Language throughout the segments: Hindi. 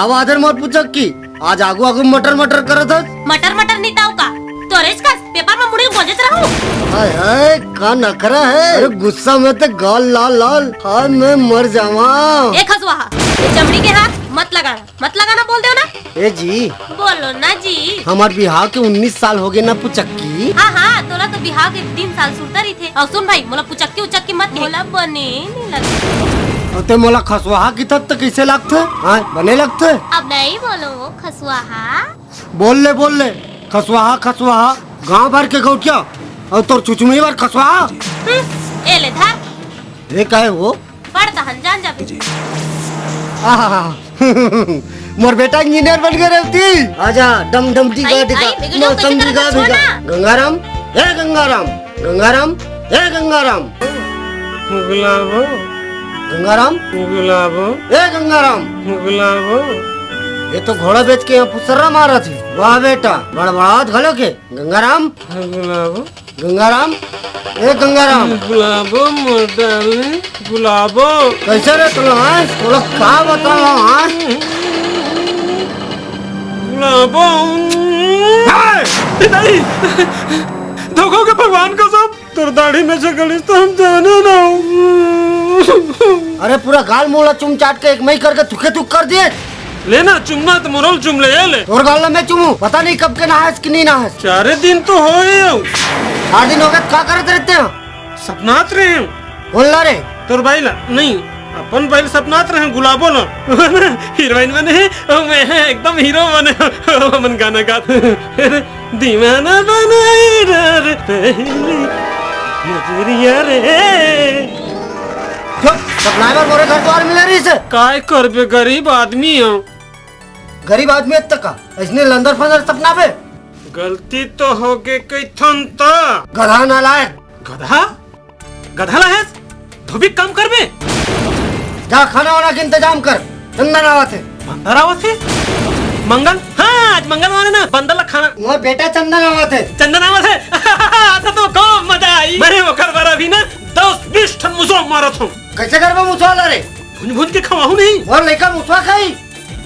का बात है मोर पूछक की आज आगू आगू मटर मटर करत हस। मटर मटर नहीं ताऊ का तोरेज का पेपर में मुड़ी बोझत रहूं। हाय हाय का नखरा है। अरे गुस्सा में तो गाल लाल लाल। हाय मैं मर जावा। एक हसुआ चमड़ी के हाथ मत लगाना बोल दो ना। ए जी बोलो ना जी। हमार बिहार के 19 साल हो गए ना पुचक्की। हाँ तोला तो बिहार के 3 साल सुनता रही थे। और सुन भाई मोला पुचक्की उचक्की मत बोला बने नहीं लगता। ते मोला खसवाहा की तब तो कैसे लगते? हाँ बने लगते। अब नहीं बोलो खसवाहा। बोल ले खसवाहा खसवाहा गाँव भर के गौटिया और तोर चुचुमी बार खसवाहा। ए ले धर। ये काहे वो? पढ़ता हन जान जाबे। मोर बेटा इंजीनियर बन गए रहती। आजा डम डम टिका मौसम टिका गंगाराम ए गंगाराम गंगाराम ए गंगाराम गुलाबो गंगाराम गुलाबो ए गंगाराम गुलाबो। ये तो घोड़ा बेच के यहाँ पुसर्रा मारा थी। वाह बेटा बड़बड़ात घलो के गंगाराम गुलाबो गंगाराम ए गंगाराम गुलाबो मोडाले गुलाबो। कैसे रे तुम? थोड़ा क्या बताओ? गुलाबो नहीं धोखो के भगवान को सब तोर दाढ़ी में से गलिस तो हम जाने ना। अरे पूरा गाल मोला चुम चाट के एक मई करके थुके थुक कर दिए। लेना चुमना तो मोरल चुम ले तोर गाल में चुमू पता नहीं कब के नहास कि नहीं नहास। 4 दिन तो हो ही 8 दिन हो गए क्या करते रहते हो? सपनात रहे बोल ला रे तोर बाइला नहीं अपन बाइल सपनात रहे गुलाबो ना हीरोइन बने मैं एकदम हीरो बने मन गाना गा दीवाना बनाई रे पहली नजरिया रे। सपना में मोरे घर द्वार मिले रही से काय करबे गरीब आदमी हो। गरीब आदमी तक का इसने लंदर फंदर सपना पे गलती तो हो गई कई थन ता गधा नालायक। गधा है धोबी कम करबे। जा खाना वाना के इंतजाम कर। चंदन आवत है। बंदर आवत है मंगल। हाँ आज मंगल वाले ना बंदर ला खाना। मोर बेटा चंदन आवत है। चंदन आवत है आता तो खूब मजा आई। मैंने ओकर बारा भी ना 10-20 ठन मुसवा मारत हूँ। कैसे करबा मुसवा ला रे? भुन के खवाहू नहीं। और लड़का मुसवा खाई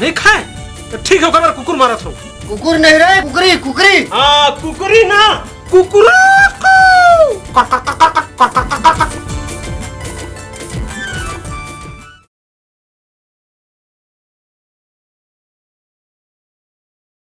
नहीं खाए तो ठीक है ओकर बारा कुकुर मारत हूँ। कुकुर नहीं रे कुकरी कुकरी। हाँ कुकुरी ना कुकुरा